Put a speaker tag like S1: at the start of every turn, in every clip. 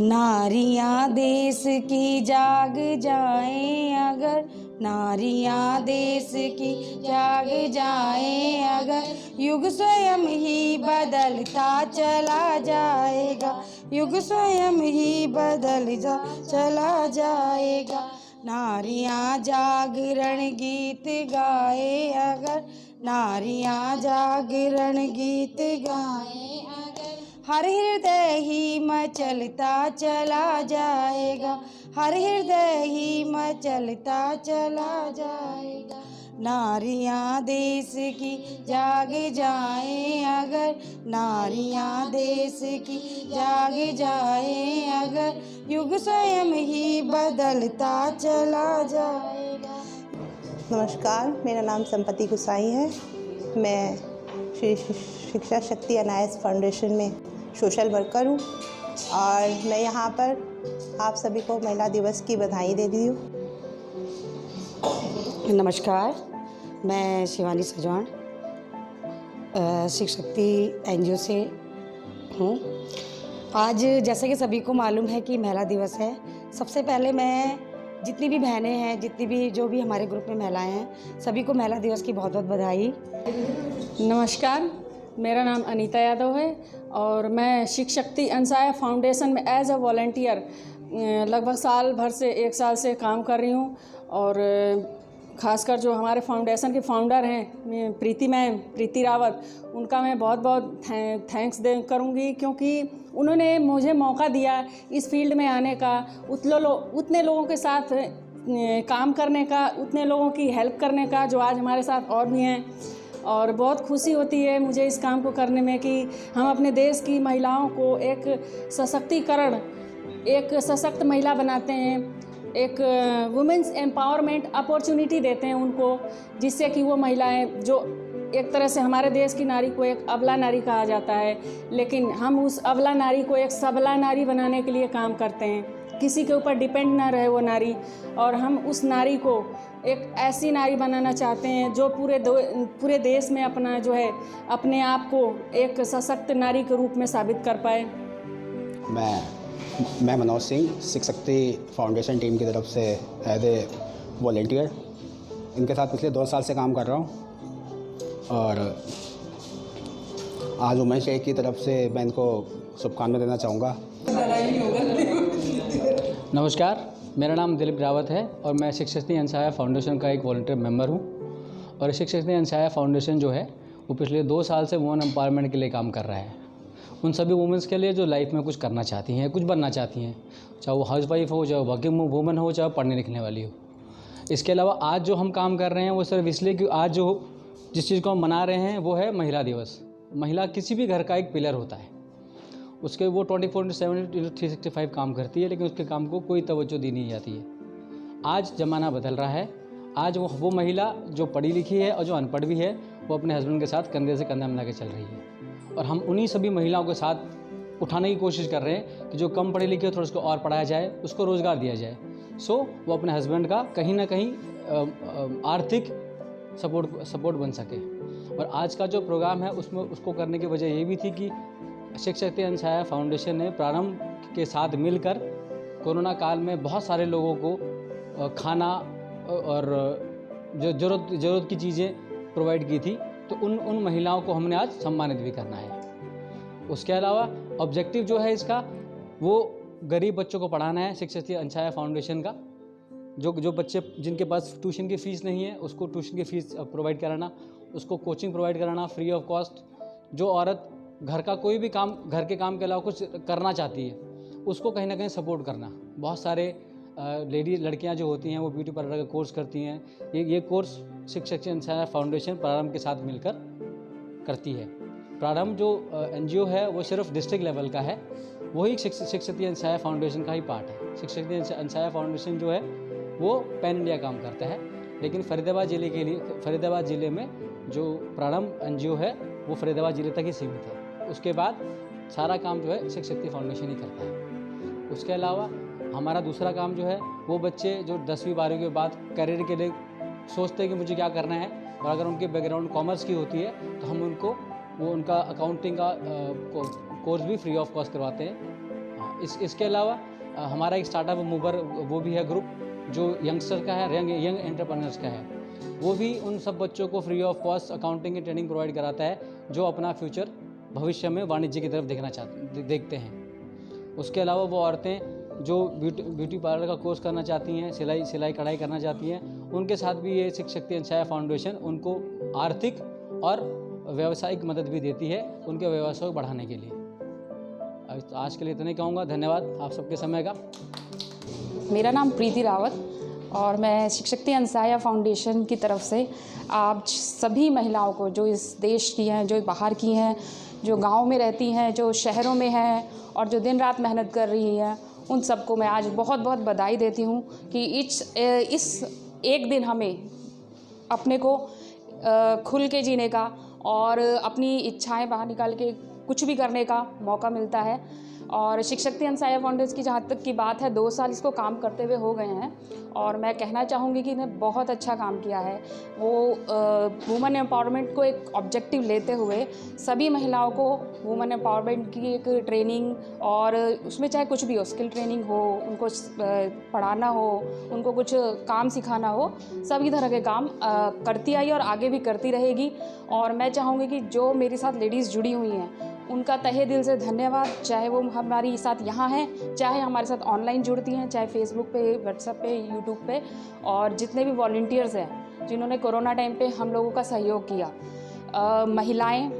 S1: नारियां देश की जाग जाएं अगर, नारियां देश की जाग जाएं अगर, युग स्वयं ही बदलता चला जाएगा, युग स्वयं ही बदलता चला जाएगा। नारियां जागरण गीत गाए अगर, नारियां जागरण गीत गाए अगर, हर हृदय ही मचलता चला जाएगा, हर हृदय ही मचलता चला जाएगा। नारियां देश की जाग जाएं अगर, नारियां देश की जाग जाएं अगर, युग स्वयं ही बदलता चला जाएगा।
S2: नमस्कार, मेरा नाम संपत्ति गुसाई है। मैं श्री शिक्षा शक्ति अनायस फाउंडेशन में सोशल वर्कर हूँ और मैं यहाँ पर आप सभी को महिला दिवस की बधाई दे रही हूँ।
S1: नमस्कार, मैं शिवानी सजवान शिक्षा शक्ति एनजीओ से हूँ। आज जैसे कि सभी को मालूम है कि महिला दिवस है। सबसे पहले मैं जितनी भी बहनें हैं, जितनी भी जो भी हमारे ग्रुप में महिलाएं हैं, सभी को महिला दिवस की बहुत बहुत बधाई।
S3: नमस्कार, मेरा नाम अनीता यादव है और मैं शिक्षा शक्ति अंसाया फाउंडेशन में एज अ वॉलंटियर लगभग साल भर से 1 साल से काम कर रही हूँ। और ख़ासकर जो हमारे फाउंडेशन के फाउंडर हैं प्रीति रावत, उनका मैं बहुत बहुत थैंक्स करूँगी, क्योंकि उन्होंने मुझे मौका दिया इस फील्ड में आने का, उतने लोगों के साथ काम करने का, उतने लोगों की हेल्प करने का जो आज हमारे साथ और भी हैं। और बहुत खुशी होती है मुझे इस काम को करने में कि हम अपने देश की महिलाओं को एक सशक्तिकरण, एक सशक्त महिला बनाते हैं, एक वुमेन्स एम्पावरमेंट अपॉर्चुनिटी देते हैं उनको, जिससे कि वो महिलाएं जो एक तरह से हमारे देश की नारी को एक अबला नारी कहा जाता है, लेकिन हम उस अबला नारी को एक सबला नारी बनाने के लिए काम करते हैं। किसी के ऊपर डिपेंड ना रहे वो नारी, और हम उस नारी को एक ऐसी नारी बनाना चाहते हैं जो पूरे देश में अपना जो है अपने आप को एक सशक्त नारी के रूप में साबित कर पाए।
S4: मैं मनोज सिंह शिक्षा शक्ति फाउंडेशन टीम की तरफ से एज ए वॉलंटियर इनके साथ पिछले 2 साल से काम कर रहा हूँ। और आज वुमेन्स डे की तरफ से मैं इनको शुभकामनाएं देना चाहूँगा।
S5: नमस्कार, मेरा नाम दिलीप रावत है और मैं शिक्षा शक्ति अंसाया फाउंडेशन का एक वॉलंटियर मेंबर हूँ। और शिक्षा शक्ति अंसाया फाउंडेशन जो है वो पिछले 2 साल से वुमेन एम्पावरमेंट के लिए काम कर रहा है। उन सभी वुमेंस के लिए जो लाइफ में कुछ करना चाहती हैं, कुछ बनना चाहती हैं, चाहे वो हाउसवाइफ हो, चाहे वर्किंग वुमेन हो, चाहे पढ़ने लिखने वाली हो। इसके अलावा आज जो हम काम कर रहे हैं वो सिर्फ इसलिए कि आज जो जिस चीज़ को हम मना रहे हैं वो है महिला दिवस। महिला किसी भी घर का एक पिलर होता है, उसके वो 24/7 365 काम करती है, लेकिन उसके काम को कोई तवज्जो दी नहीं जाती है। आज ज़माना बदल रहा है। आज वो महिला जो पढ़ी लिखी है और जो अनपढ़ भी है, वो अपने हस्बैंड के साथ कंधे से कंधा मिला के चल रही है। और हम उन्हीं सभी महिलाओं के साथ उठाने की कोशिश कर रहे हैं कि जो कम पढ़े लिखे हो थोड़ा उसको और पढ़ाया जाए, उसको रोज़गार दिया जाए, सो वो अपने हस्बैंड का कहीं ना कहीं आर्थिक सपोर्ट बन सके। और आज का जो प्रोग्राम है उसमें उसको करने की वजह ये भी थी कि शिक्षा शक्ति अंसाया फाउंडेशन ने प्रारंभ के साथ मिलकर कोरोना काल में बहुत सारे लोगों को खाना और जो ज़रूरत की चीज़ें प्रोवाइड की थी, तो उन महिलाओं को हमने आज सम्मानित भी करना है। उसके अलावा ऑब्जेक्टिव जो है इसका वो गरीब बच्चों को पढ़ाना है। शिक्षा शक्ति अंसाया फाउंडेशन का जो बच्चे जिनके पास ट्यूशन की फ़ीस नहीं है उसको ट्यूशन की फ़ीस प्रोवाइड कराना, उसको कोचिंग प्रोवाइड कराना फ्री ऑफ कॉस्ट। जो औरत घर का कोई भी काम, घर के काम के अलावा कुछ करना चाहती है, उसको कहीं ना कहीं सपोर्ट करना। बहुत सारे लड़कियां जो होती हैं वो ब्यूटी पार्लर का कोर्स करती हैं। ये कोर्स शिक्षा शक्ति अंसाया फाउंडेशन प्रारंभ के साथ मिलकर करती है। प्रारंभ जो एनजीओ है वो सिर्फ डिस्ट्रिक्ट लेवल का है, वही शिक्षा शक्ति अंसाया फाउंडेशन का ही पार्ट है। शिक्षा शक्ति अंसाया फाउंडेशन जो है वो पैन इंडिया काम करता है, लेकिन फरीदाबाद ज़िले में जो प्रारंभ एनजीओ है वो फरीदाबाद ज़िले तक ही सीमित है। उसके बाद सारा काम जो है शिक्षा शक्ति फाउंडेशन ही करता है। उसके अलावा हमारा दूसरा काम जो है वो बच्चे जो 10वीं 12वीं के बाद करियर के लिए सोचते हैं कि मुझे क्या करना है, और अगर उनके बैकग्राउंड कॉमर्स की होती है तो हम उनका अकाउंटिंग का कोर्स भी फ्री ऑफ कॉस्ट करवाते हैं। इसके अलावा हमारा एक स्टार्टअप मूवर वो भी है ग्रुप जो यंगस्टर का है, यंग एंटरप्रेन्योर्स का है। वो भी उन सब बच्चों को फ्री ऑफ कॉस्ट अकाउंटिंग की ट्रेनिंग प्रोवाइड कराता है जो अपना फ्यूचर भविष्य में वाणिज्य की तरफ देखते हैं। उसके अलावा वो औरतें जो ब्यूटी पार्लर का कोर्स करना चाहती हैं, सिलाई कढ़ाई करना चाहती हैं, उनके साथ भी ये शिक्षा शक्ति अंशाया फाउंडेशन उनको आर्थिक और व्यावसायिक मदद भी देती है उनके व्यवसाय को बढ़ाने के लिए। आज के लिए इतना ही कहूँगा। धन्यवाद आप सबके समय का।
S6: मेरा नाम प्रीति रावत और मैं शिक्षा शक्ति अंशाया फाउंडेशन की तरफ से आप सभी महिलाओं को जो इस देश की हैं, जो बाहर की हैं, जो गांव में रहती हैं, जो शहरों में हैं और जो दिन रात मेहनत कर रही हैं, उन सबको मैं आज बहुत बहुत बधाई देती हूँ कि इस एक दिन हमें अपने को खुल के जीने का और अपनी इच्छाएं बाहर निकाल के कुछ भी करने का मौका मिलता है। और शिक्षा शक्ति अंशाया फाउंडेशन की जहाँ तक की बात है, 2 साल इसको काम करते हुए हो गए हैं और मैं कहना चाहूँगी कि इन्हें बहुत अच्छा काम किया है। वो वुमेन एम्पावरमेंट को एक ऑब्जेक्टिव लेते हुए सभी महिलाओं को वुमेन एम्पावरमेंट की एक ट्रेनिंग और उसमें चाहे कुछ भी हो, स्किल ट्रेनिंग हो, उनको पढ़ाना हो, उनको कुछ काम सिखाना हो, सभी तरह के काम करती आई और आगे भी करती रहेगी। और मैं चाहूँगी कि जो मेरे साथ लेडीज़ जुड़ी हुई हैं उनका तहे दिल से धन्यवाद, चाहे वो हमारे साथ यहाँ हैं, चाहे हमारे साथ ऑनलाइन जुड़ती हैं, चाहे फेसबुक पे, व्हाट्सएप पे, यूट्यूब पे, और जितने भी वॉलंटियर्स हैं जिन्होंने कोरोना टाइम पे हम लोगों का सहयोग किया, महिलाएं,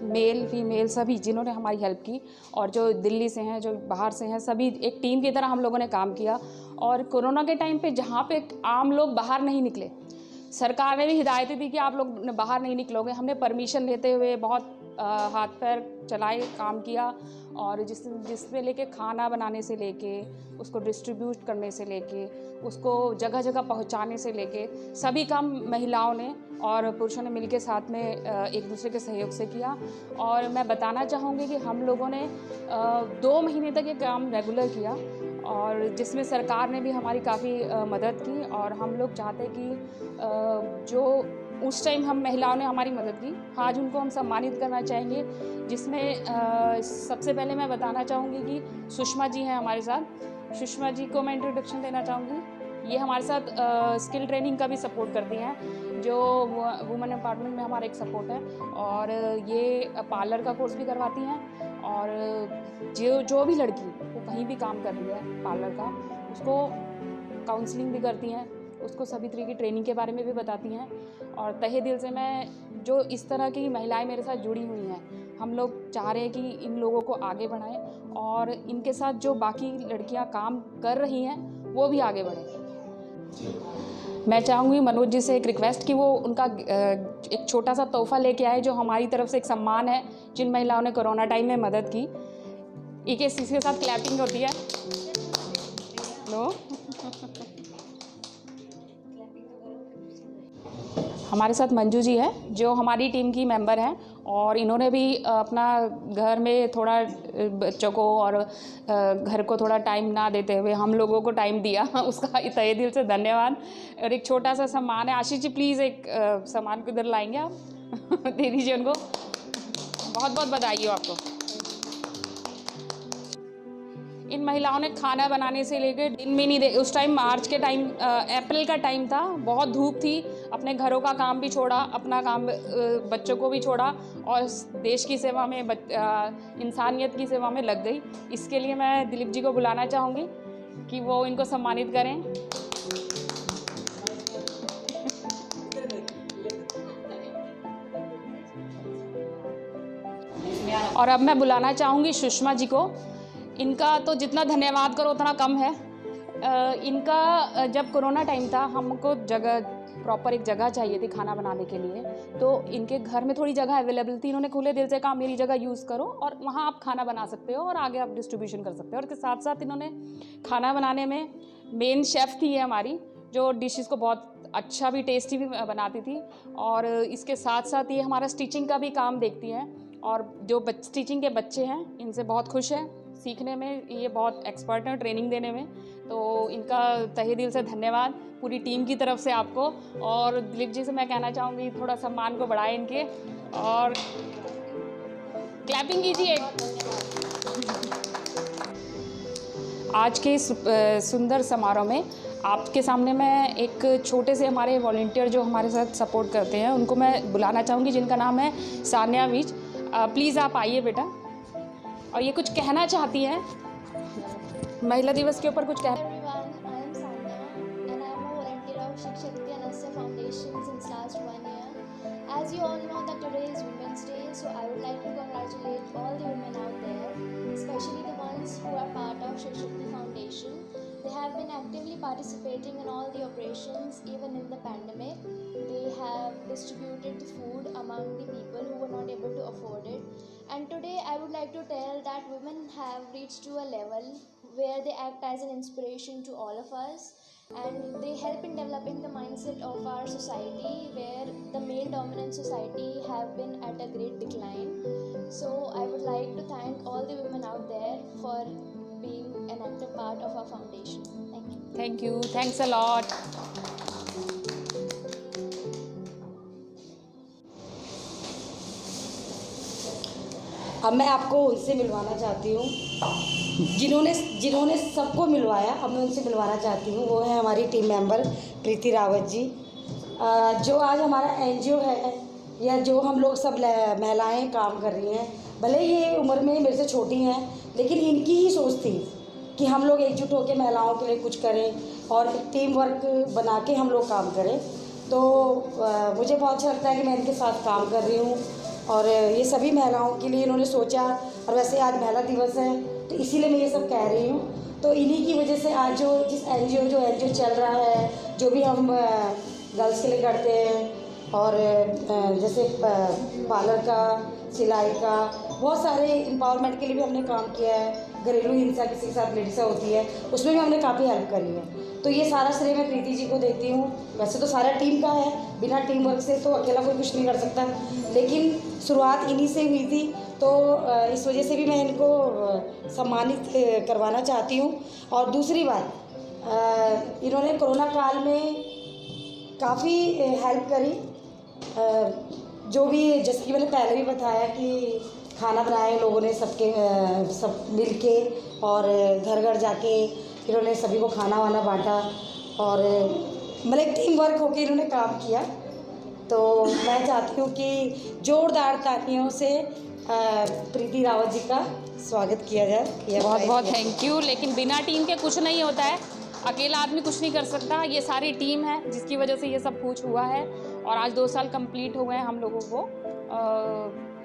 S6: मेल फीमेल सभी जिन्होंने हमारी हेल्प की, और जो दिल्ली से हैं, जो बाहर से हैं, सभी एक टीम की तरह हम लोगों ने काम किया। और कोरोना के टाइम पे जहाँ पे आम लोग बाहर नहीं निकले, सरकार ने भी हिदायतें दी कि आप लोग बाहर नहीं निकलोगे, हमने परमिशन लेते हुए बहुत हाथ पैर चलाए, काम किया। और जिसमें लेके खाना बनाने से लेके उसको डिस्ट्रीब्यूट करने से लेके उसको जगह जगह पहुंचाने से लेके सभी काम महिलाओं ने और पुरुषों ने मिलके साथ में एक दूसरे के सहयोग से किया। और मैं बताना चाहूँगी कि हम लोगों ने 2 महीने तक ये काम रेगुलर किया और जिसमें सरकार ने भी हमारी काफ़ी मदद की। और हम लोग चाहते कि जो उस टाइम हम महिलाओं ने हमारी मदद की, आज उनको हम सम्मानित करना चाहेंगे, जिसमें सबसे पहले मैं बताना चाहूँगी कि सुषमा जी हैं हमारे साथ। सुषमा जी को मैं इंट्रोडक्शन देना चाहूँगी। ये हमारे साथ स्किल ट्रेनिंग का भी सपोर्ट करती हैं, जो वुमेन एम्पावरमेंट में हमारा एक सपोर्ट है। और ये पार्लर का कोर्स भी करवाती हैं और जो भी लड़की वो कहीं भी काम कर रही है पार्लर का, उसको काउंसलिंग भी करती हैं, उसको सभी तरह की ट्रेनिंग के बारे में भी बताती हैं। और तहे दिल से मैं जो इस तरह की महिलाएं मेरे साथ जुड़ी हुई हैं, हम लोग चाह रहे हैं कि इन लोगों को आगे बढ़ाएं और इनके साथ जो बाकी लड़कियां काम कर रही हैं वो भी आगे बढ़ें। मैं चाहूँगी मनोज जी से एक रिक्वेस्ट कि वो उनका एक छोटा सा तोहफा लेके आए, जो हमारी तरफ से एक सम्मान है जिन महिलाओं ने कोरोना टाइम में मदद की। इसके साथ क्लैपिंग होती है। लो हमारे साथ मंजू जी है जो हमारी टीम की मेंबर हैं और इन्होंने भी अपना घर में थोड़ा बच्चों को और घर को थोड़ा टाइम ना देते हुए हम लोगों को टाइम दिया, उसका तहे दिल से धन्यवाद। और एक छोटा सा सम्मान है। आशीष जी प्लीज़ एक सम्मान को इधर लाएंगे आप दे दीजिए उनको। बहुत बहुत बधाई हो आपको। इन महिलाओं ने खाना बनाने से लेकर दिन में नहीं उस टाइम मार्च के टाइम अप्रैल का टाइम था, बहुत धूप थी, अपने घरों का काम भी छोड़ा, अपना काम बच्चों को भी छोड़ा और देश की सेवा में इंसानियत की सेवा में लग गई। इसके लिए मैं दिलीप जी को बुलाना चाहूँगी कि वो इनको सम्मानित करें। और अब मैं बुलाना चाहूँगी सुषमा जी को। इनका तो जितना धन्यवाद करो उतना कम है। इनका जब कोरोना टाइम था, हमको जगह प्रॉपर एक जगह चाहिए थी खाना बनाने के लिए, तो इनके घर में थोड़ी जगह अवेलेबल थी। इन्होंने खुले दिल से कहा मेरी जगह यूज़ करो और वहाँ आप खाना बना सकते हो और आगे आप डिस्ट्रीब्यूशन कर सकते हो। और इसके साथ साथ इन्होंने खाना बनाने में मेन शेफ़ थी हमारी, जो डिशेस को बहुत अच्छा भी टेस्टी भी बनाती थी। और इसके साथ साथ ये हमारा स्टिचिंग का भी काम देखती हैं और जो स्टिचिंग के बच्चे हैं इनसे बहुत खुश हैं, सीखने में ये बहुत एक्सपर्ट हैं ट्रेनिंग देने में। तो इनका तहे दिल से धन्यवाद पूरी टीम की तरफ से आपको। और दिलीप जी से मैं कहना चाहूँगी थोड़ा सम्मान को बढ़ाएं इनके और क्लैपिंग कीजिए। आज के इस सुंदर समारोह में आपके सामने मैं एक छोटे से हमारे वॉलंटियर जो हमारे साथ सपोर्ट करते हैं उनको मैं बुलाना चाहूँगी, जिनका नाम है सान्या विज। प्लीज़ आप आइए बेटा, और ये कुछ कहना चाहती हैं महिला दिवस के ऊपर कुछ कह।
S7: Everyone, I am Sanya and I am a volunteer of Shik Shakti Anasya Foundation since last 1 year. As you all know that today is Women's Day, so I would like to congratulate all the women out there, especially the ones who are part of Shik Shakti Foundation. They have been actively participating in all the operations even in the pandemic. They have distributed the food among the people who were not able to afford it. And today I would like to tell that women have reached to a level where they act as an inspiration to all of us, and they help in developing the mindset of our society where the male dominant society have been at a great decline. So I would like to thank all the women out there for being an active part of our foundation. Thank you.
S6: Thank you. Thanks a lot.
S1: अब मैं आपको उनसे मिलवाना चाहती हूँ जिन्होंने सबको मिलवाया। अब मैं उनसे मिलवाना चाहती हूँ, वो है हमारी टीम मेंबर प्रीति रावत जी, जो आज हमारा एनजीओ है या जो हम लोग सब महिलाएं काम कर रही हैं। भले ये उम्र में मेरे से छोटी हैं, लेकिन इनकी ही सोच थी कि हम लोग एकजुट होकर महिलाओं के लिए कुछ करें और टीम वर्क बना के हम लोग काम करें। तो मुझे बहुत अच्छा लगता है कि मैं इनके साथ काम कर रही हूँ और ये सभी महिलाओं के लिए इन्होंने सोचा। और वैसे आज महिला दिवस है तो इसीलिए मैं ये सब कह रही हूँ। तो इन्हीं की वजह से आज जो एनजीओ चल रहा है, जो भी हम गर्ल्स के लिए करते हैं, और जैसे पार्लर का, सिलाई का, बहुत सारे एम्पावरमेंट के लिए भी हमने काम किया है। घरेलू हिंसा किसी के साथ लेडीज़ होती है, उसमें भी हमने काफ़ी हेल्प करी है। तो ये सारा श्रेय मैं प्रीति जी को देती हूँ। वैसे तो सारा टीम का है, बिना टीम वर्क से तो अकेला कोई कुछ नहीं कर सकता, लेकिन शुरुआत इन्हीं से हुई थी। तो इस वजह से भी मैं इनको सम्मानित करवाना चाहती हूँ। और दूसरी बात, इन्होंने कोरोना काल में काफ़ी हेल्प करी। जो भी, जैसे कि मैंने पहले भी बताया कि खाना बनाए लोगों ने सब मिल के, और घर घर जाके इन्होंने सभी को खाना वाना बांटा, और मतलब एक टीम वर्क होकर इन्होंने काम किया। तो मैं चाहती हूँ कि जोरदार तालियों से प्रीति रावत जी का स्वागत किया जाए।
S6: बहुत बहुत थैंक यू। लेकिन बिना टीम के कुछ नहीं होता है, अकेला आदमी कुछ नहीं कर सकता। ये सारी टीम है जिसकी वजह से ये सब कुछ हुआ है, और आज 2 साल कंप्लीट हो गए हम लोगों को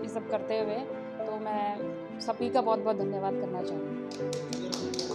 S6: ये सब करते हुए। तो मैं सभी का बहुत बहुत धन्यवाद करना चाहूँगी।